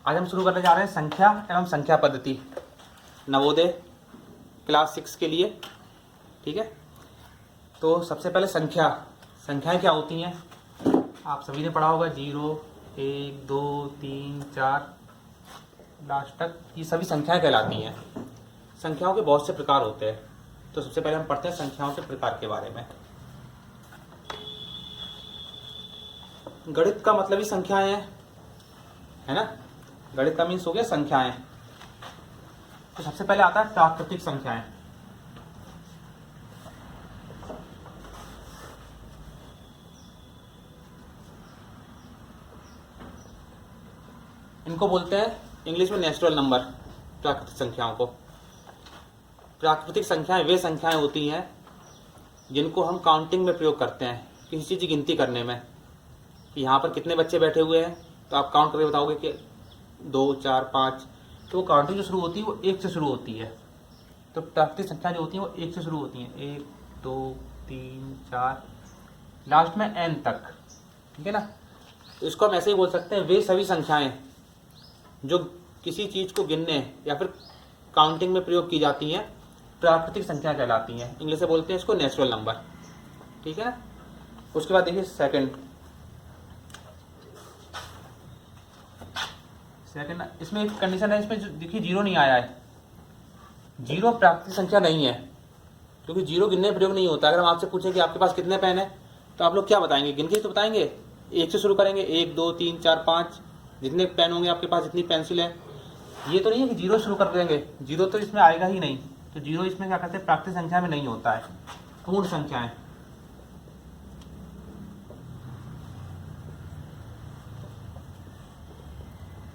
आज हम शुरू करने जा रहे हैं संख्या एवं संख्या पद्धति नवोदय क्लास 6 के लिए। ठीक है, तो सबसे पहले संख्याएं क्या होती हैं आप सभी ने पढ़ा होगा। 0, 1, 2, 3, 4 लास्ट तक ये सभी संख्याएं कहलाती हैं। संख्याओं के बहुत से प्रकार होते हैं, तो सबसे पहले हम पढ़ते हैं संख्याओं के प्रकार के बारे में। गणित का मतलब ही संख्याएं हैं, है ना। गणित का मीन्स हो गया संख्याएं। तो सबसे पहले आता है प्राकृतिक संख्याएं। इनको बोलते हैं इंग्लिश में नेचुरल नंबर। प्राकृतिक संख्याओं को, प्राकृतिक संख्याएं वे संख्याएं होती हैं जिनको हम काउंटिंग में प्रयोग करते हैं, किसी चीज़ की गिनती करने में। कि यहाँ पर कितने बच्चे बैठे हुए हैं, तो आप काउंट करके बताओगे कि 2, 4, 5। तो वो काउंटिंग जो शुरू होती है वो 1 से शुरू होती है। तो प्राकृतिक संख्या जो होती है वो 1 से शुरू होती हैं, 1, 2, 3, 4 लास्ट में n तक। ठीक है ना। तो इसको हम ऐसे ही बोल सकते हैं, वे सभी संख्याएं जो किसी चीज़ को गिनने या फिर काउंटिंग में प्रयोग की जाती हैं प्राकृतिक संख्या कहलाती हैं। इंग्लिश से बोलते हैं इसको नेचुरल नंबर। ठीक है ना। उसके बाद देखिए सेकंड, इसमें एक कंडीशन है, इसमें देखिए 0 नहीं आया है। 0 प्राकृतिक संख्या नहीं है, क्योंकि 0 गिनने में प्रयोग नहीं होता। अगर हम आपसे पूछें कि आपके पास कितने पेन है, तो आप लोग क्या बताएंगे, गिन के तो बताएंगे। 1 से शुरू करेंगे, 1, 2, 3, 4, 5 जितने पेन होंगे आपके पास, जितनी पेंसिल है। ये तो नहीं है कि 0 शुरू कर देंगे, 0 तो इसमें आएगा ही नहीं। तो 0 इसमें क्या कहते हैं, प्राकृतिक संख्या में नहीं होता है। पूर्ण संख्याएं,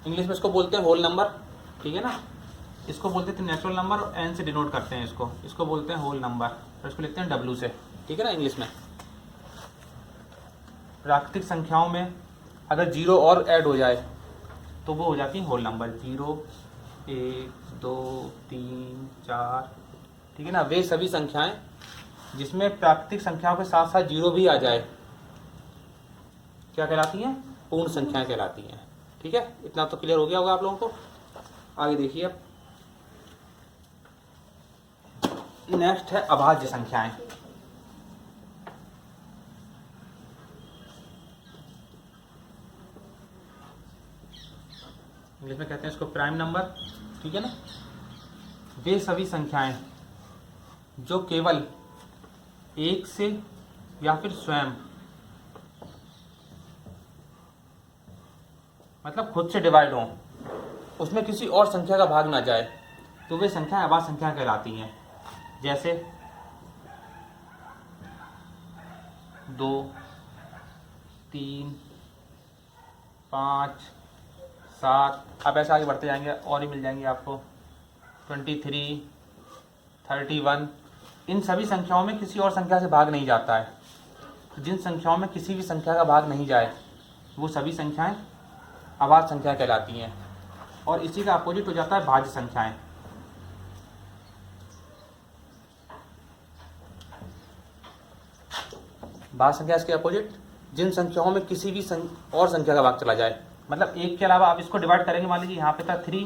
इंग्लिश में इसको बोलते हैं होल नंबर। ठीक है ना। इसको बोलते थे नेचुरल नंबर और n से डिनोट करते हैं इसको बोलते हैं होल नंबर, और इसको लिखते हैं w से। ठीक है ना। इंग्लिश में प्राकृतिक संख्याओं में अगर 0 और ऐड हो जाए तो वो हो जाती है होल नंबर। 0, 1, 2, 3, 4। ठीक है ना। वे सभी संख्याएं जिसमें प्राकृतिक संख्याओं के साथ साथ 0 भी आ जाए क्या कहलाती हैं, पूर्ण संख्याएं कहलाती हैं। ठीक है, इतना तो क्लियर हो गया होगा आप लोगों को। आगे देखिए, अब नेक्स्ट है अभाज्य संख्याएं। इंग्लिश में कहते हैं इसको प्राइम नंबर। ठीक है ना। वे सभी संख्याएं जो केवल 1 से या फिर स्वयं मतलब खुद से डिवाइड हो, उसमें किसी और संख्या का भाग ना जाए, तो वे संख्याएं अभाज्य संख्या कहलाती हैं। जैसे 2, 3, 5, 7। आप ऐसे आगे बढ़ते जाएंगे और ही मिल जाएंगे आपको। 23, 31। इन सभी संख्याओं में किसी और संख्या से भाग नहीं जाता है। जिन संख्याओं में किसी भी संख्या का भाग नहीं जाए वो सभी संख्याएं अभाज्य संख्या कहलाती हैं। और इसी का अपोजिट हो जाता है भाज्य संख्याएं। भाज्य संख्या इसके अपोजिट, जिन संख्याओं में किसी भी और संख्या का भाग चला जाए। मतलब 1 के अलावा आप इसको डिवाइड करेंगे, मान लीजिए यहाँ पे था 3,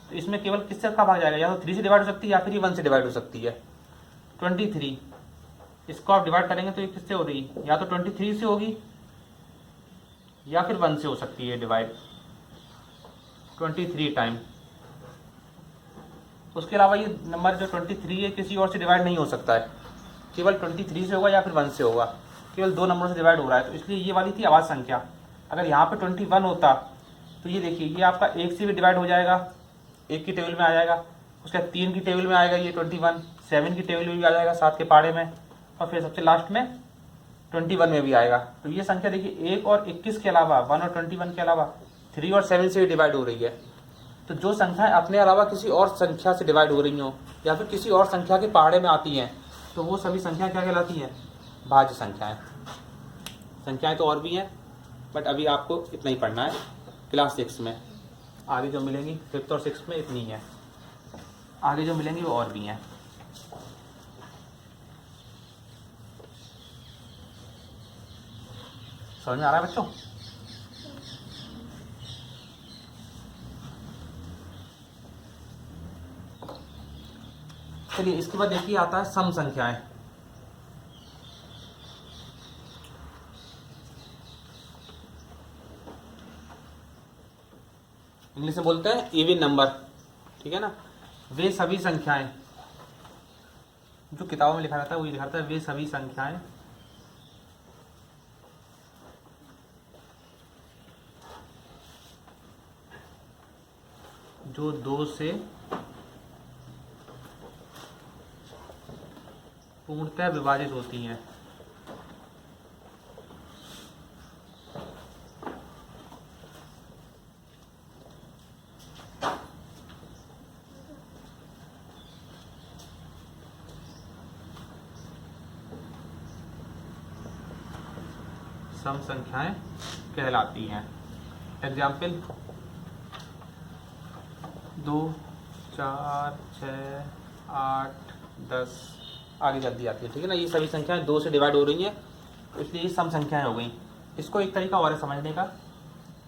तो इसमें केवल किससे का भाग जाएगा, या तो 3 से डिवाइड हो सकती है या फिर ये 1 से डिवाइड हो सकती है। 23 इसको आप डिवाइड करेंगे तो ये किससे हो रही है, या तो 23 से होगी या फिर 1 से हो सकती है डिवाइड, 23 टाइम। उसके अलावा ये नंबर जो 23 है किसी और से डिवाइड नहीं हो सकता है, केवल 23 से होगा या फिर 1 से होगा। केवल 2 नंबरों से डिवाइड हो रहा है, तो इसलिए ये वाली थी अभाज्य संख्या। अगर यहाँ पे 21 होता तो ये देखिए ये आपका 1 से भी डिवाइड हो जाएगा, 1 की टेबल में आ जाएगा। उसके बाद 3 की टेबल में आएगा ये 21, 7 की टेबल में भी आ जाएगा 7 के पाड़े में, और फिर सबसे लास्ट में 21 में भी आएगा। तो ये संख्या देखिए 1 और 21 के अलावा, 1 और 21 के अलावा 3 और 7 से भी डिवाइड हो रही है। तो जो संख्याएं अपने अलावा किसी और संख्या से डिवाइड हो रही हो या फिर किसी और संख्या के पहाड़े में आती हैं, तो वो सभी संख्या क्या कहलाती हैं, भाज्य संख्याएं। संख्याएं तो और भी हैं, बट अभी आपको इतना ही पढ़ना है क्लास 6 में। आगे जो मिलेंगी 5th और 6th में इतनी है, आगे जो मिलेंगी वो और भी हैं। समझ में आ रहा है बच्चों। चलिए इसके बाद देखिए आता है सम संख्याएं। इंग्लिश में बोलते हैं इवन नंबर, ठीक है ना। वे सभी संख्याएं, जो किताबों में लिखा रहता है वही लिखा रहता है, वे सभी संख्याएं जो 2 से पूर्णतः विभाजित होती हैं। सम संख्याएं कहलाती हैं। एग्जाम्पल 2, 4, 6, 8, 10 आगे जल्दी आती है, ठीक है ना। ये सभी संख्याएं 2 से डिवाइड हो रही हैं, तो इसलिए ये सम संख्याएं हो गई। इसको एक तरीका और है समझने का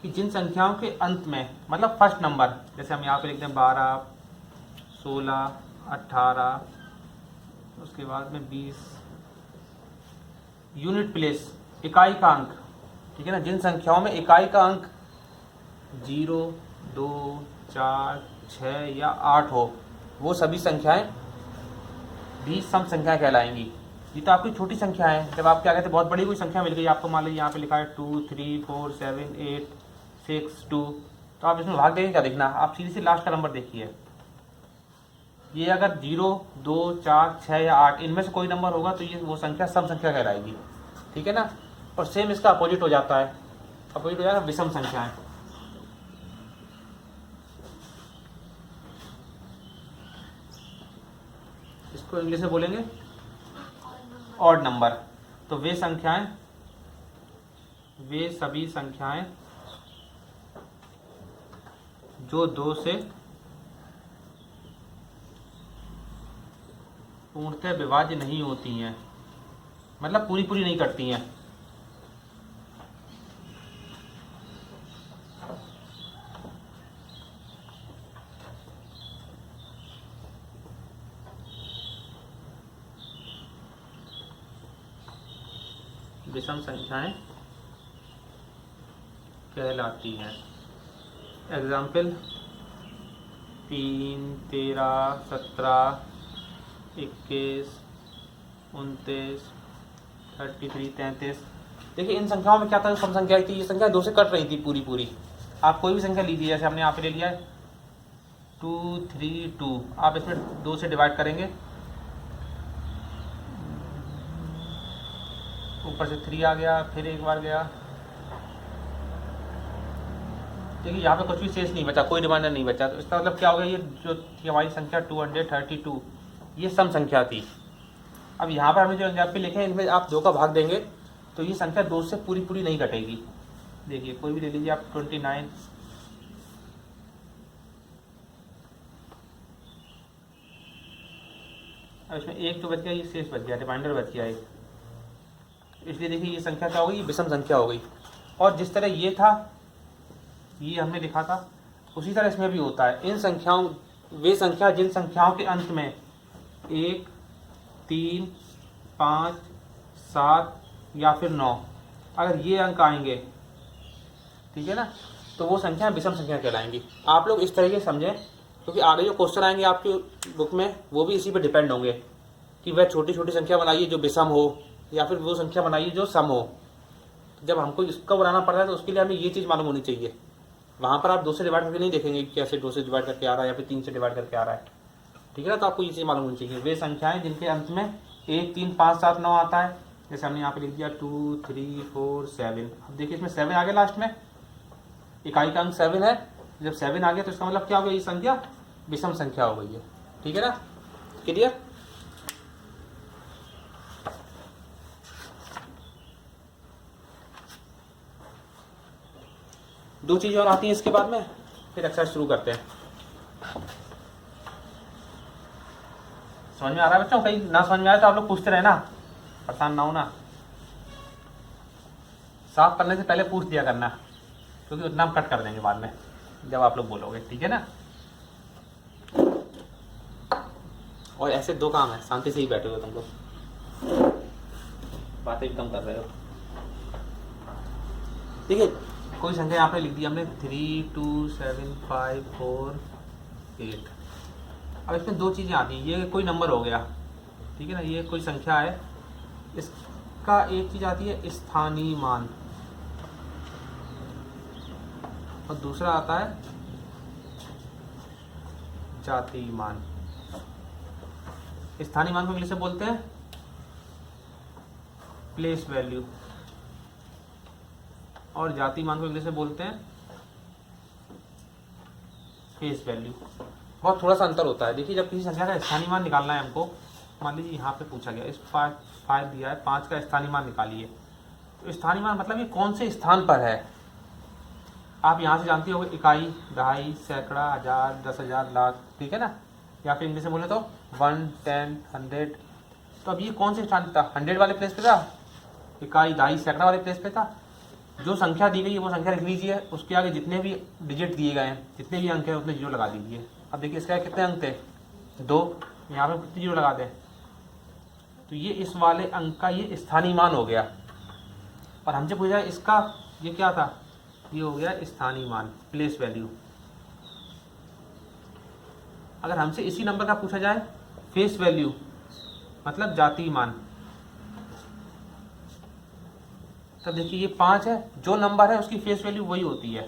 कि जिन संख्याओं के अंत में, मतलब फर्स्ट नंबर, जैसे हम यहाँ पे लिखते हैं 12, 16, 18, उसके बाद में 20, यूनिट प्लेस, इकाई का अंक, ठीक है ना। जिन संख्याओं में इकाई का अंक 0, 2, 4, 6 या 8 हो, वो सभी संख्याएं भी सम संख्याएं कहलाएंगी। ये तो आपकी छोटी संख्या है। जब आप क्या कहते हैं बहुत बड़ी कोई संख्या मिल गई आपको, मान लीजिए यहाँ पे लिखा है 2, 3, 4, 7, 8, 6, 2, तो आप इसमें भाग देंगे क्या देखना, आप सीधी से लास्ट का नंबर देखिए। ये अगर 0, 2, 4, 6 या 8 इनमें से कोई नंबर होगा तो ये वो संख्या सम संख्या कहलाएगी, ठीक है ना। और सेम इसका अपोजिट हो जाता है, अपोजिट हो जाएगा विषम संख्याएं। इसको इंग्लिश में बोलेंगे ऑड नंबर। तो वे संख्याएं, वे सभी संख्याएं जो 2 से पूर्णतः विभाज्य नहीं होती हैं, मतलब पूरी पूरी नहीं कटती हैं। विषम संख्याएं कहलाती हैं। एग्जाम्पल 3, 13, 17, 21, 29, 33, 33। देखिए इन संख्याओं में क्या था, सम संख्या थी, ये संख्या 2 से कट रही थी पूरी पूरी। आप कोई भी संख्या लीजिए, जैसे हमने यहाँ पे ले लिया है 2, 3, 2, आप इसमें 2 से डिवाइड करेंगे, ऊपर से 3 आ गया, फिर एक बार गया। देखिए यहाँ पे कुछ भी शेष नहीं बचा, कोई रिमाइंडर नहीं बचा। तो इसका मतलब क्या हो गया, ये जो थी हमारी संख्या 232, ये सम संख्या थी। अब यहाँ पर हमने जो एग्जाम्पल लिखे हैं इनमें आप 2 का भाग देंगे तो ये संख्या 2 से पूरी पूरी नहीं कटेगी। देखिए कोई भी ले लीजिए आप 29, अब इसमें 1 तो बच गया, ये शेष बच गया, रिमाइंडर बच गया एक, इसलिए देखिए ये संख्या क्या हो गई, ये विषम संख्या हो गई। और जिस तरह ये था, ये हमने लिखा था, उसी तरह इसमें भी होता है। इन संख्याओं, वे संख्या जिन संख्याओं के अंत में 1, 3, 5, 7 या फिर 9 अगर ये अंक आएंगे, ठीक है ना, तो वो संख्या विषम संख्या कहलाएंगी। आप लोग इस तरीके से समझें, क्योंकि आगे जो क्वेश्चन आएंगे आपकी बुक में वो भी इसी पे डिपेंड होंगे कि वह छोटी छोटी संख्या बनाइए जो विषम हो या फिर वो संख्या बनाइए जो सम हो। जब हमको इसका बनाना पड़ता है तो उसके लिए हमें ये चीज़ मालूम होनी चाहिए। वहाँ पर आप 2 से डिवाइड करके नहीं देखेंगे कैसे 2 से डिवाइड करके आ रहा है या फिर 3 से डिवाइड करके आ रहा है, ठीक है ना। तो आपको ये चीज़ मालूम होनी चाहिए। वे संख्याएं जिनके अंत में 1, 3, 5, 7, 9 आता है, जैसे हमने यहाँ पे लिख दिया 2, 3, 4, 7। अब देखिए इसमें 7 आ गया लास्ट में, इकाई का अंक 7 है। जब 7 आ गया तो इसका मतलब क्या हो गया, ये संख्या विषम संख्या हो गई है, ठीक है ना। क्लियर। दो चीज़ें और आती हैं इसके बाद में, फिर एक्सरसाइज शुरू करते हैं। समझ में आ रहा है बच्चों? कहीं ना समझ में आए तो आप लोग पूछते रहे ना, परेशान ना हो ना। साफ करने से पहले पूछ दिया करना, क्योंकि उतना हम कट कर देंगे बाद में जब आप लोग बोलोगे, ठीक है ना। और ऐसे दो काम है, शांति से ही बैठे हो तुम लोग, बातें भी कम कर रहे हो। ठीक है, कोई संख्या यहाँ पे लिख दी हमने 3 2 7 5 4 8। अब इसमें दो चीज़ें आती हैं, ये कोई नंबर हो गया, ठीक है ना, ये कोई संख्या है, इसका एक चीज़ आती है स्थानीय मान, और दूसरा आता है जातीय मान। स्थानीय मान को इंग्लिश में बोलते हैं प्लेस वैल्यू, और जातीय मान को इंग्लिश में बोलते हैं फेस वैल्यू। बहुत थोड़ा सा अंतर होता है। देखिए, जब किसी संख्या का स्थानीय मान निकालना है हमको, मान लीजिए यहाँ पे पूछा गया, इस 5 दिया है, 5 का स्थानीय मान निकालिए। तो स्थानीय मान मतलब ये कौन से स्थान पर है। आप यहाँ से जानते हो इकाई, दहाई, सैकड़ा, हजार, 10,000, लाख, ठीक है ना, या फिर इंग्लिश में बोले तो 1, 10, 100। तो अब ये कौन से स्थान था, 100 वाले प्लेस पे था, इकाई, दहाई, सैकड़ा वाले प्लेस पे था। जो संख्या दी गई है वो संख्या लिख लीजिए, उसके आगे जितने भी डिजिट दिए गए हैं, जितने भी अंक हैं, उतने जीरो लगा दीजिए। अब देखिए इसके आगे कितने अंक थे, 2, यहाँ पे कितने जीरो लगा दें, तो ये इस वाले अंक का ये स्थानीय मान हो गया। और हमसे पूछा इसका ये क्या था, ये हो गया स्थानीय मान, प्लेस वैल्यू। अगर हमसे इसी नंबर का पूछा जाए फेस वैल्यू, मतलब जातीय मान, तब देखिए ये 5 है, जो नंबर है उसकी फेस वैल्यू वही होती है।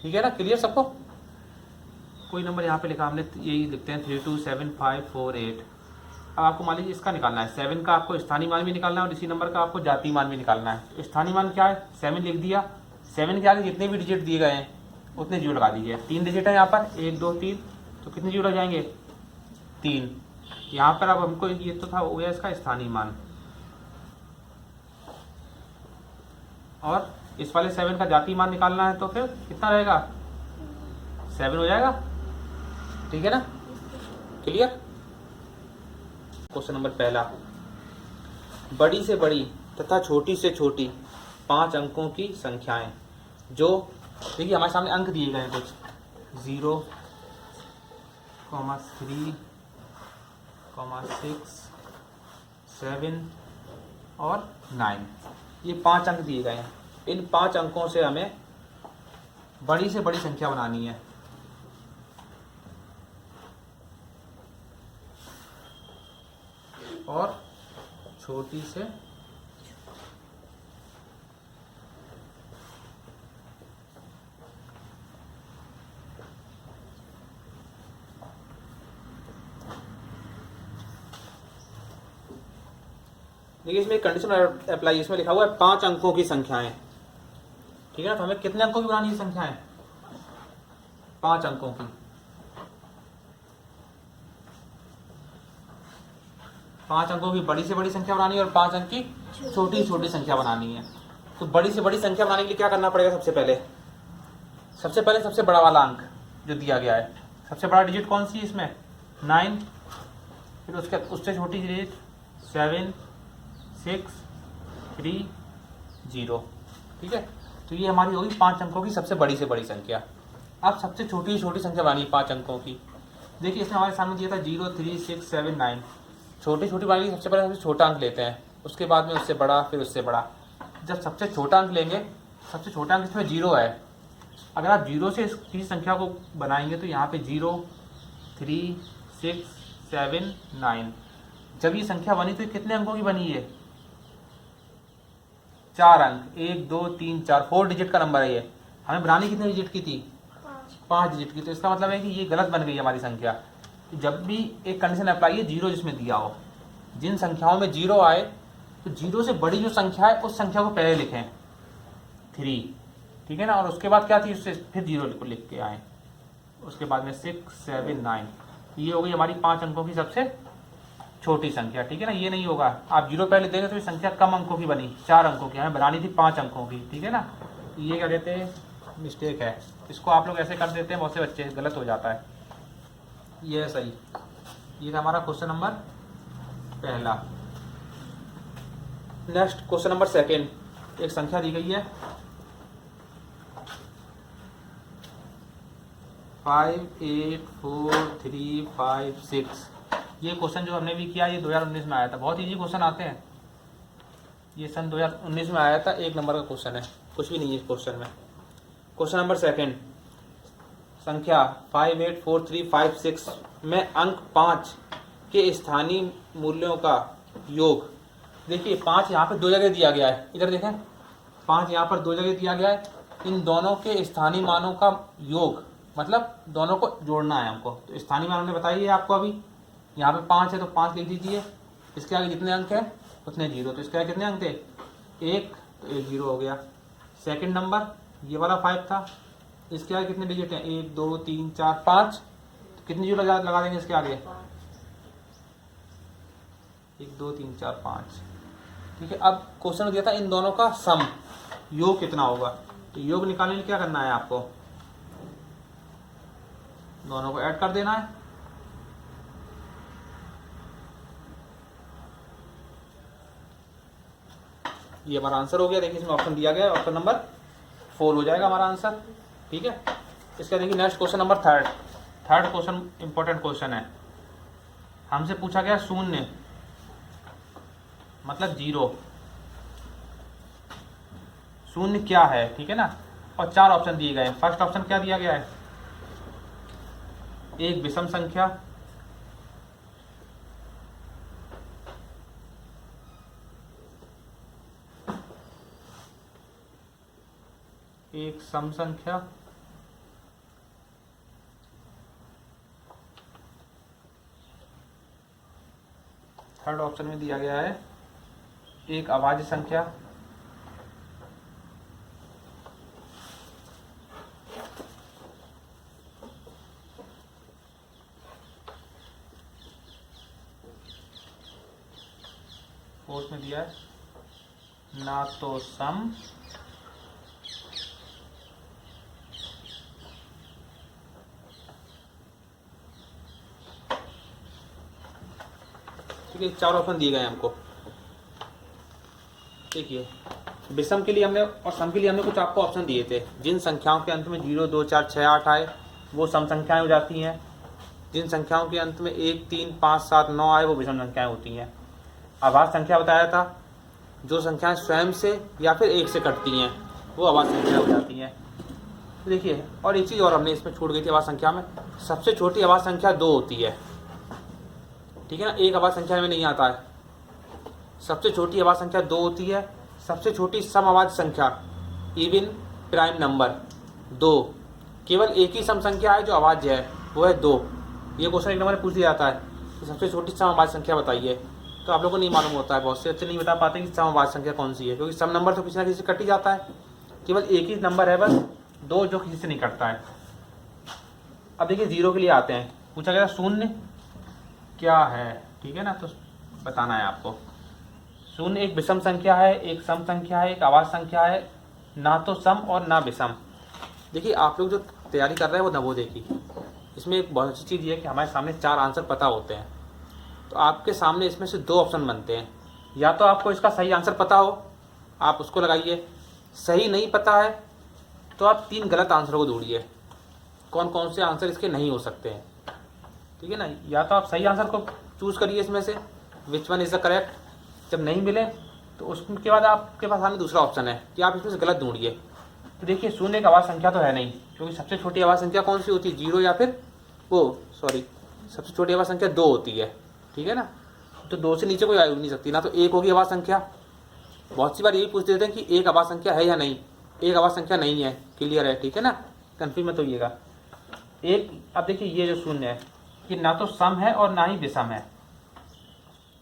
ठीक है ना, क्लियर सबको। कोई नंबर यहाँ पे लिखा हमने, यही लिखते हैं 3 2 7 5 4 8। अब आपको मान लीजिए इसका निकालना है, 7 का आपको स्थानीय मान भी निकालना है और इसी नंबर का आपको जातीय मान भी निकालना है। तो स्थानीय मान क्या है, 7 लिख दिया, 7 के आगे जितने भी डिजिट दिए गए हैं उतने जीरो लगा दीजिए। 3 डिजिट है यहाँ पर, 1 2 3, तो कितने जीरो लग जाएंगे, 3। यहाँ पर अब हमको ये तो था वो है इसका स्थानीय मान, और इस वाले 7 का जातीय मान निकालना है, तो फिर कितना रहेगा, 7 हो जाएगा। ठीक है ना, क्लियर। क्वेश्चन नंबर पहला, बड़ी से बड़ी तथा छोटी से छोटी 5 अंकों की संख्याएं जो, देखिए हमारे सामने अंक दिए गए हैं कुछ, 0, 3, 6, 7 और 9, ये 5 अंक दिए गए हैं। इन 5 अंकों से हमें बड़ी से बड़ी संख्या बनानी है। और छोटी से देखिए, इसमें कंडीशन अप्लाई, इसमें लिखा हुआ है 5 अंकों की संख्याएं। ठीक है ना, तो हमें कितने अंकों की बनानी है संख्याएं, 5 अंकों की। 5 अंकों की बड़ी से बड़ी संख्या बनानी है और 5 अंक की छोटी छोटी संख्या बनानी है। तो बड़ी से बड़ी संख्या बनाने के लिए क्या करना पड़ेगा, सबसे पहले सबसे बड़ा वाला अंक जो दिया गया है, सबसे बड़ा डिजिट कौन सी है इसमें, 9, फिर उससे छोटी डिजिट 7 6 3 0। ठीक है, तो ये हमारी होगी 5 अंकों की सबसे बड़ी से बड़ी संख्या। अब सबसे छोटी संख्या बनानी है 5 अंकों की। देखिए इसने हमारे सामने दिया था 0 3 6 7 9। छोटी बनाने सबसे पहले सबसे छोटा अंक लेते हैं, उसके बाद में उससे बड़ा, फिर उससे बड़ा। जब सबसे छोटा अंक लेंगे, सबसे छोटा अंक इसमें 0 है। अगर आप 0 से किसी संख्या को बनाएंगे तो यहाँ पे 0 3 6 7 9, जब ये संख्या बनी तो कितने अंकों की बनी है, 4 अंक, 1 2 3 4, 4 डिजिट का नंबर है ये। हमें बनानी कितने डिजिट की थी, 5 डिजिट की। तो इसका मतलब है कि ये गलत बन गई हमारी संख्या। जब भी एक कंडीशन अप्लाई है, 0 जिसमें दिया हो, जिन संख्याओं में 0 आए तो 0 से बड़ी जो संख्या है उस संख्या को पहले लिखें, 3। ठीक है ना, और उसके बाद क्या थी, उससे फिर 0 को लिख के आए, उसके बाद में 6 7 9। ये हो गई हमारी 5 अंकों की सबसे छोटी संख्या। ठीक है ना, ये नहीं होगा, आप 0 पहले देंगे तो ये संख्या कम अंकों की बनी, 4 अंकों की, हमें बनानी थी 5 अंकों की। ठीक है ना, ये क्या कहते हैं, मिस्टेक है। इसको आप लोग ऐसे कर देते हैं, बहुत से बच्चे, गलत हो जाता है। ये है सही। ये था हमारा क्वेश्चन नंबर पहला। नेक्स्ट क्वेश्चन नंबर सेकेंड, एक संख्या दी गई है 5 8 4 3 5 6। ये क्वेश्चन जो हमने भी किया ये 2019 में आया था। बहुत इजी क्वेश्चन आते हैं, ये सन 2019 में आया था। 1 नंबर का क्वेश्चन है, कुछ भी नहीं है इस क्वेश्चन में। क्वेश्चन नंबर 2, संख्या 5 8 4 3 5 6 में अंक 5 के स्थानीय मूल्यों का योग। देखिए 5 यहाँ पे 2 जगह दिया गया है, इधर देखें 5 यहाँ पर 2 जगह दिया गया है। इन दोनों के स्थानीय मानों का योग, मतलब दोनों को जोड़ना है हमको। तो स्थानीय मान हमने बताइए आपको अभी, यहाँ पे 5 है तो 5 लिख दीजिए, इसके आगे जितने अंक हैं उतने जीरो, तो इसके आगे कितने अंक थे 1, तो 1 जीरो हो गया। सेकंड नंबर ये वाला 5 था, इसके आगे कितने डिजिट हैं 1 2 3 4 5, तो कितने जीरो लगा देंगे इसके आगे 1 2 3 4 5। ठीक है, अब क्वेश्चन दिया था इन दोनों का सम, योग कितना होगा। तो योग निकालने के लिए क्या करना है आपको, दोनों को ऐड कर देना है। ये हमारा आंसर हो गया। देखिए इसमें ऑप्शन दिया गया है, ऑप्शन नंबर 4 हो जाएगा हमारा आंसर। ठीक है, इसका देखिए next question number 3। Third question important question है। हमसे पूछा गया शून्य मतलब 0, शून्य क्या है, ठीक है ना। और 4 ऑप्शन दिए गए हैं। फर्स्ट ऑप्शन क्या दिया गया है, एक विषम संख्या, एक सम संख्या, थर्ड ऑप्शन में दिया गया है एक अभाज्य संख्या, फोर्थ में दिया है ना तो सम ठीक है। 4 ऑप्शन दिए गए हैं हमको। देखिए विषम के लिए हमने और सम के लिए हमने कुछ आपको ऑप्शन दिए थे। जिन संख्याओं के अंत में 0 2 4 6 8 आए वो सम संख्याएं हो जाती हैं। जिन संख्याओं के अंत में 1 3 5 7 9 आए वो विषम संख्याएं होती हैं। अभाज्य संख्या बताया था, जो संख्याएं स्वयं से या फिर 1 से कटती हैं वो अभाज्य संख्या हो जाती हैं। देखिए और एक चीज़ और हमने इसमें छूट गई थी अभाज्य संख्या में, सबसे छोटी अभाज्य संख्या 2 होती है। ठीक है ना, एक अभाज्य संख्या में नहीं आता है। सबसे छोटी अभाज्य संख्या 2 होती है। सबसे छोटी सम अभाज्य संख्या इवन प्राइम नंबर 2, केवल एक ही सम संख्या है जो अभाज्य है वो है 2। ये क्वेश्चन 1 नंबर में पूछ लिया जाता है कि सबसे छोटी सम अभाज्य संख्या बताइए, तो आप लोगों को नहीं मालूम होता है, बहुत से अच्छे नहीं बता पाते कि सम अभाज्य संख्या कौन सी है, क्योंकि सम नंबर तो किसी ना किसी से कट ही जाता है। केवल एक ही नंबर है बस 2 जो किसी से नहीं कटता है। अब देखिए 0 के लिए आते हैं। पूछा गया शून्य क्या है, ठीक है ना, तो बताना है आपको। शून्य एक विषम संख्या है, एक सम संख्या है, एक अभाज्य संख्या है, ना तो सम और ना विषम। देखिए आप लोग जो तैयारी कर रहे हैं वो नवोदय की, इसमें एक बहुत अच्छी चीज़ ये है कि हमारे सामने 4 आंसर पता होते हैं। तो आपके सामने इसमें से 2 ऑप्शन बनते हैं, या तो आपको इसका सही आंसर पता हो आप उसको लगाइए, सही नहीं पता है तो आप 3 गलत आंसरों को ढूंढिए कौन कौन से आंसर इसके नहीं हो सकते हैं। ठीक है ना, या तो आप सही आंसर को चूज़ करिए इसमें से, which one is the correct. जब नहीं मिले तो उसके बाद आपके पास सामने दूसरा ऑप्शन है कि आप इसमें से गलत ढूंढिए। तो देखिए शून्य एक अभाज्य संख्या तो है नहीं, क्योंकि सबसे छोटी अभाज्य संख्या कौन सी होती है, 0 या फिर सबसे छोटी अभाज्य संख्या 2 होती है। ठीक है ना, तो 2 से नीचे कोई आ नहीं सकती, ना तो 1 होगी अभाज्य संख्या। बहुत सी बार यही पूछ देते हैं कि एक अभाज्य संख्या है या नहीं, एक अभाज्य संख्या नहीं है, क्लियर है, ठीक है ना, कन्फ्यूज मत होइएगा। एक अब देखिए ये जो शून्य है ये ना तो सम है और ना ही विषम है।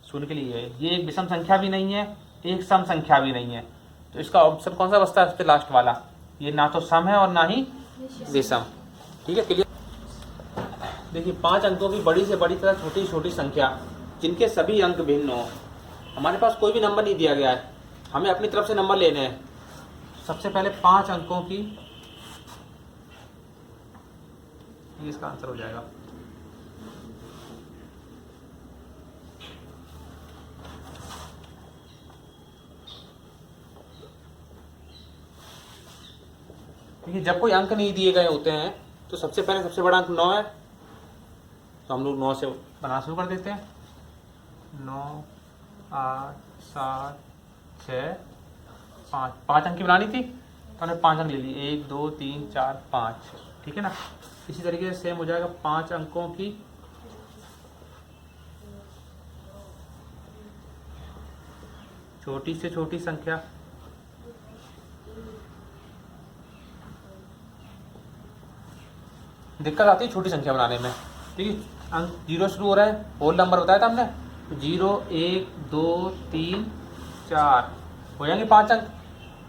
शून्य के लिए ये एक विषम संख्या भी नहीं है, एक सम संख्या भी नहीं है, तो इसका ऑप्शन कौन सा बचता है, सबसे लास्ट वाला, ये ना तो सम है और ना ही विषम। ठीक है, क्लियर। देखिए 5 अंकों की बड़ी से बड़ी तथा छोटी से छोटी संख्या जिनके सभी अंक भिन्न हो। हमारे पास कोई भी नंबर नहीं दिया गया है, हमें अपनी तरफ से नंबर लेने हैं। सबसे पहले 5 अंकों की, इसका आंसर हो जाएगा देखिए जब कोई अंक नहीं दिए गए होते हैं तो सबसे पहले सबसे बड़ा अंक 9 है, तो हम लोग 9 से बनाना शुरू कर देते हैं। 9 8 7 6 5, 5 अंक की बनानी थी तो हमने 5 अंक ले लिए, 1 2 3 4 5, ठीक है ना। इसी तरीके से सेम हो जाएगा 5 अंकों की छोटी से छोटी संख्या, दिक्कत आती है छोटी संख्या बनाने में, ठीक है। अंक 0 शुरू हो रहा है, होल नंबर बताया था हमने, 0 1 2 3 4 हो जाएंगे 5 अंक।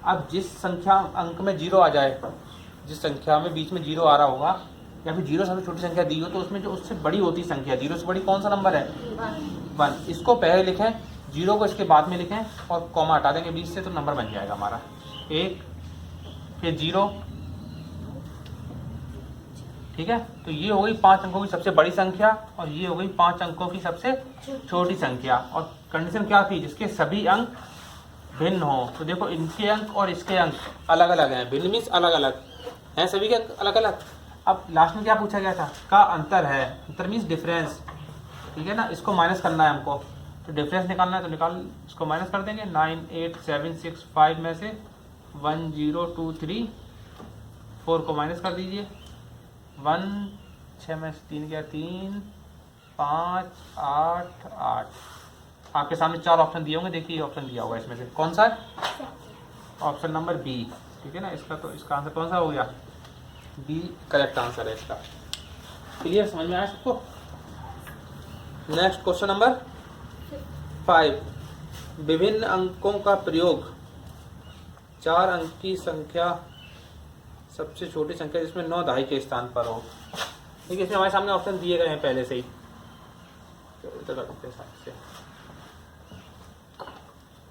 अब जिस संख्या अंक में 0 आ जाए, जिस संख्या में बीच में 0 आ रहा होगा या फिर 0 सबसे छोटी संख्या दी हो, तो उसमें जो उससे बड़ी होती संख्या, 0 से बड़ी कौन सा नंबर है? 1। इसको पहले लिखें, 0 को इसके बाद में लिखें और कॉमा हटा देंगे बीच से, तो नंबर बन जाएगा हमारा 1 फिर 0, ठीक है। तो ये हो गई 5 अंकों की सबसे बड़ी संख्या और ये हो गई 5 अंकों की सबसे छोटी संख्या। और कंडीशन क्या थी? जिसके सभी अंक भिन्न हो। तो देखो इनके अंक और इसके अंक अलग अलग हैं, भिन्न मीन्स अलग अलग हैं, सभी के अंक अलग अलग। अब लास्ट में क्या पूछा गया था? का अंतर है, अंतर मीन्स डिफरेंस, ठीक है ना। इसको माइनस करना है हमको, तो डिफरेंस निकालना है, तो निकाल, इसको माइनस कर देंगे। 9 8 7 6 5 में से 1 0 2 3 4 को माइनस कर दीजिए, 1 6 में से 3 गया 3 5 8 8। आपके सामने 4 ऑप्शन दिए होंगे, देखिए ऑप्शन दिया होगा, इसमें से कौन सा है? ऑप्शन नंबर बी, ठीक है ना। इसका तो इसका आंसर कौन सा हो गया? बी करेक्ट आंसर है इसका। क्लियर, समझ में आया सबको? नेक्स्ट क्वेश्चन नंबर 5, विभिन्न अंकों का प्रयोग 4 अंक की संख्या सबसे छोटी संख्या जिसमें 9 दहाई के स्थान पर हो। ठीक है, इसमें हमारे सामने ऑप्शन दिए गए हैं पहले से ही,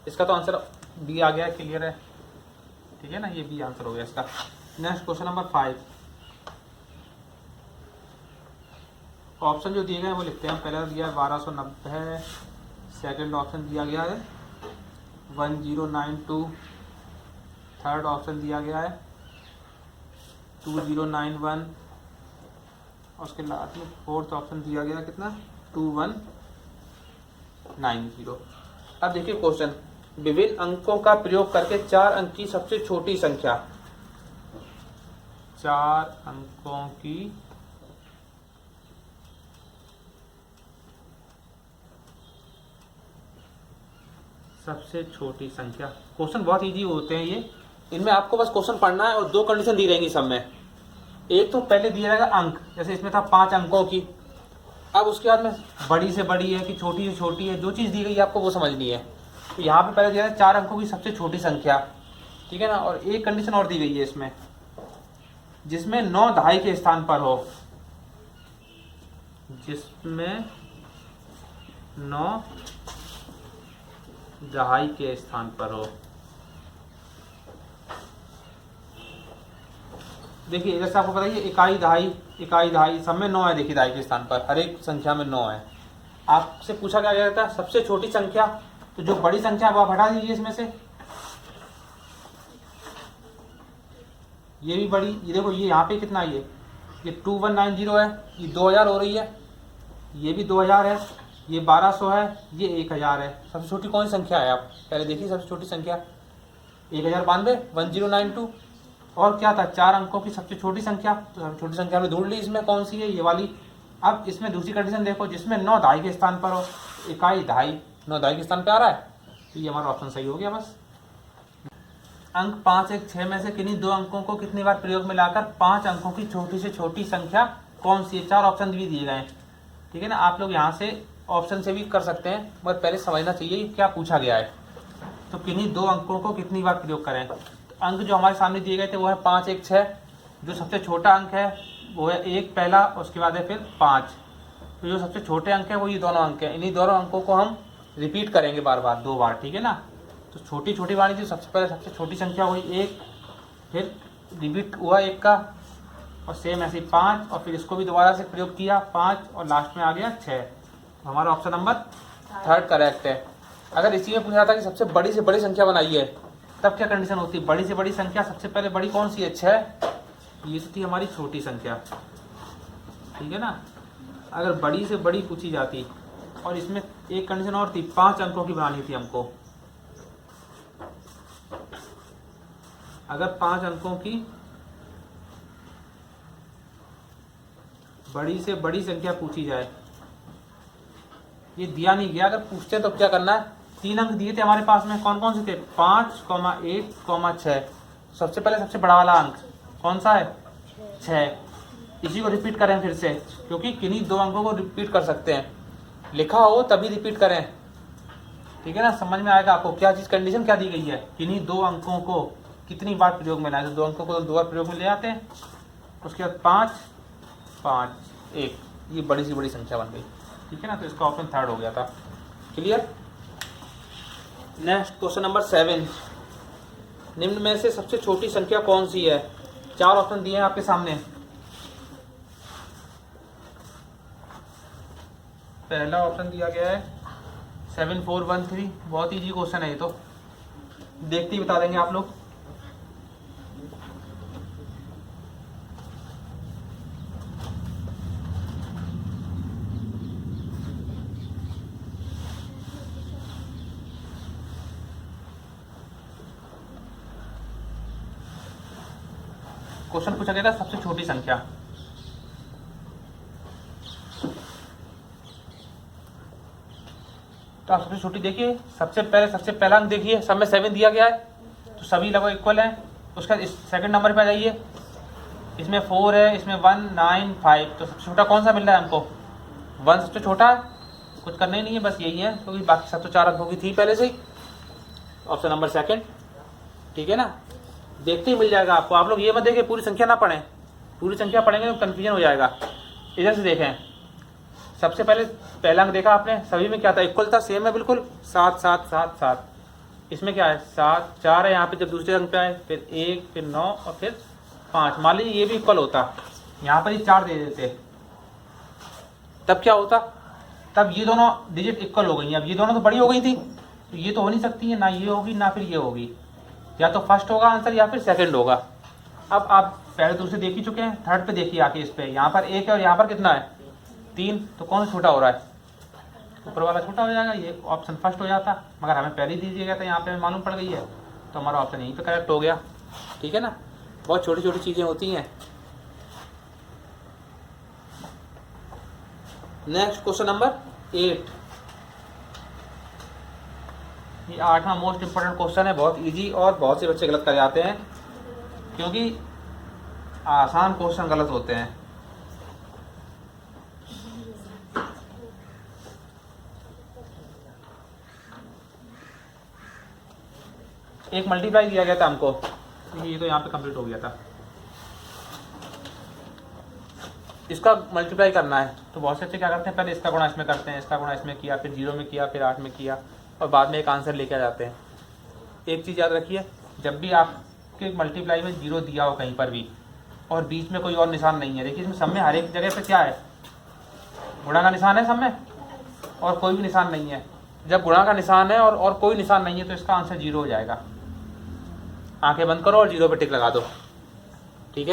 इसका तो आंसर बी आ गया, क्लियर है, ठीक है ना, ये बी आंसर हो गया इसका। नेक्स्ट क्वेश्चन नंबर 5, ऑप्शन जो दिए गए हैं वो लिखते हैं। पहला दिया है 1290, सेकंड ऑप्शन दिया गया है 1092, थर्ड ऑप्शन दिया गया है 2091 और उसके लास्ट में फोर्थ ऑप्शन दिया गया है कितना? 2190। अब देखिए क्वेश्चन, विभिन्न अंकों का प्रयोग करके 4 अंक की सबसे छोटी संख्या, 4 अंकों की सबसे छोटी संख्या। क्वेश्चन बहुत इजी होते हैं ये, इनमें आपको बस क्वेश्चन पढ़ना है और 2 कंडीशन दी रहेंगी सब में। एक तो पहले दिया रहेगा अंक, जैसे इसमें था 5 अंकों की, अब उसके बाद में बड़ी से बड़ी है कि छोटी से छोटी है, जो चीज़ दी गई है आपको वो समझनी है। तो यहाँ पे पहले दिया है 4 अंकों की सबसे छोटी संख्या, ठीक है ना। और एक कंडीशन और दी गई है इसमें, जिसमें 9 दहाई के स्थान पर हो, जिसमें 9 दहाई के स्थान पर हो। देखिए जैसे आपको बताइए इकाई दहाई सब में 9 है, देखिए दहाई के स्थान पर हर एक संख्या में 9 है। आपसे पूछा क्या गया था? सबसे छोटी संख्या, तो जो बड़ी संख्या है वो आप हटा दीजिए इसमें से, ये भी बड़ी, ये देखो ये यहाँ पे कितना, ये 2190 है, ये 2000 हो रही है, ये भी 2000 है, ये 1200 है, ये 1000 है। सबसे छोटी कौन सी संख्या है? आप पहले देखिए सबसे छोटी संख्या 1092, 1092। और क्या था? 4 अंकों की सबसे छोटी संख्या, तो सबसे छोटी संख्या हमने ढूंढ ली, इसमें कौन सी है? ये वाली। अब इसमें दूसरी कंडीशन देखो, जिसमें 9 दहाई के स्थान पर हो, इकाई दहाई 9 दहाई के स्थान पे आ रहा है, तो ये हमारा ऑप्शन सही हो गया बस। अंक 5 1 6 में से किन्हीं 2 अंकों को कितनी बार प्रयोग में लाकर 5 अंकों की छोटी से छोटी संख्या कौन सी है? 4 ऑप्शन भी दिए गए हैं, ठीक है ना। आप लोग यहाँ से ऑप्शन से भी कर सकते हैं, मगर पहले समझना चाहिए क्या पूछा गया है। तो किन्हीं 2 अंकों को कितनी बार प्रयोग करें? अंक जो हमारे सामने दिए गए थे वो है 5 1 6, जो सबसे छोटा अंक है वो है 1 पहला, उसके बाद है फिर 5। तो जो सबसे छोटे अंक है वो ये दोनों अंक हैं, इन्हीं दोनों अंकों को हम रिपीट करेंगे बार बार 2 बार, ठीक है ना। तो छोटी छोटी वाली थी, सबसे पहले सबसे छोटी संख्या हुई 1, फिर रिपीट हुआ 1 का, और सेम ऐसे 5, और फिर इसको भी दोबारा से प्रयोग किया 5, और लास्ट में आ गया 6। तो हमारा ऑप्शन नंबर 3 करेक्ट है। अगर इसी में पूछा था कि सबसे बड़ी से बड़ी संख्या बनाइए, तब क्या कंडीशन होती है? बड़ी से बड़ी संख्या सबसे पहले बड़ी कौन सी है? 6, ये थी हमारी छोटी संख्या, ठीक है ना। अगर बड़ी से बड़ी पूछी जाती, और इसमें एक कंडीशन और थी, 5 अंकों की बनानी थी हमको। अगर 5 अंकों की बड़ी से बड़ी संख्या पूछी जाए, ये दिया नहीं गया, अगर पूछते तो क्या करना है, 3 अंक दिए थे हमारे पास में, कौन कौन से थे, 5, 1, 6। सबसे पहले सबसे बड़ा वाला अंक कौन सा है, 6। इसी को रिपीट करें फिर से, क्योंकि किन्हीं 2 अंकों को रिपीट कर सकते हैं, लिखा हो तभी रिपीट करें, ठीक है ना। समझ में आएगा आपको क्या चीज़, कंडीशन क्या दी गई है, किन्हीं 2 अंकों को कितनी बार प्रयोग में लाए, तो 2 अंकों को 2 बार प्रयोग में ले आते हैं। उसके बाद 5, 5, 1, ये बड़ी सी बड़ी संख्या बन गई, ठीक है ना। तो इसका ऑप्शन 3rd हो गया था। क्लियर। नेक्स्ट क्वेश्चन नंबर 7, निम्न में से सबसे छोटी संख्या कौन सी है। 4 ऑप्शन दिए हैं आपके सामने। पहला ऑप्शन दिया गया है 7413, बहुत ईजी क्वेश्चन है ये तो, देखते ही बता देंगे आप लोग। क्वेश्चन पूछा गया था सबसे छोटी संख्या। तो आप सबसे छोटी देखिए, सबसे पहला अंक देखिए, सब में 7 दिया गया है, तो सभी लगभग इक्वल है। उसका सेकंड नंबर पे आ जाइए, इसमें 4 है, इसमें 1, 9, 5, तो सबसे छोटा कौन सा मिल रहा है हमको, 1 सबसे छोटा है, कुछ करना ही नहीं है, बस यही है, क्योंकि तो बाकी सब तो 4 अंकों की थी पहले से ही। ऑप्शन नंबर 2, ठीक है ना। देखते ही मिल जाएगा आपको। आप लोग ये मत देखिए पूरी संख्या ना पढ़ें, पूरी संख्या पढ़ेंगे तो कन्फ्यूजन हो जाएगा। इधर से देखें, सबसे पहले पहला अंक देखा आपने, सभी में क्या था, इक्वल था, सेम है बिल्कुल, 7, 7, 7, 7। इसमें क्या है, 7, 4 है यहाँ पे, जब दूसरे अंक पे आए, फिर 1, फिर 9 और फिर 5। मान लीजिए ये भी इक्वल होता, यहाँ पर ही 4 दे देते, तब क्या होता, तब ये दोनों डिजिट इक्वल हो गई। अब ये दोनों तो बड़ी हो गई थी, तो ये तो हो नहीं सकती है, ना ये होगी ना फिर ये होगी, या तो फर्स्ट होगा आंसर या फिर सेकंड होगा। अब आप पहले दूसरे देख ही चुके हैं, थर्ड पे देखिए आके, इस पे यहाँ पर 1 है और यहाँ पर कितना है, 3, तो कौन सा छोटा हो रहा है, ऊपर वाला छोटा हो जाएगा, ये ऑप्शन फर्स्ट हो जाता। मगर हमें पहले ही दीजिए गया था, यहाँ पे मालूम पड़ गई है, तो हमारा ऑप्शन यहीं पे करेक्ट हो गया, ठीक है ना। बहुत छोटी छोटी चीज़ें होती हैं। नेक्स्ट क्वेश्चन नंबर 8, ये 8वां मोस्ट इंपोर्टेंट क्वेश्चन है, बहुत इजी, और बहुत से बच्चे गलत कर जाते हैं, क्योंकि आसान क्वेश्चन गलत होते हैं। एक मल्टीप्लाई दिया गया था हमको, ये तो यहाँ पे कंप्लीट हो गया था, इसका मल्टीप्लाई करना है, तो बहुत से बच्चे क्या करते हैं, पहले इसका गुणा इसमें करते हैं, इसका गुणा इसमें किया, फिर 0 में किया, फिर 8 में किया, और बाद में एक आंसर लेके आ जाते हैं। एक चीज़ याद रखिए, जब भी आपके मल्टीप्लाई में 0 दिया हो कहीं पर भी, और बीच में कोई और निशान नहीं है, देखिए इसमें सब में हर एक जगह पे क्या है, गुणा का निशान है सब में, और कोई भी निशान नहीं है। जब गुणा का निशान है और कोई निशान नहीं है, तो इसका आंसर 0 हो जाएगा। आंखें बंद करो और 0 पे टिक लगा दो, ठीक है ना।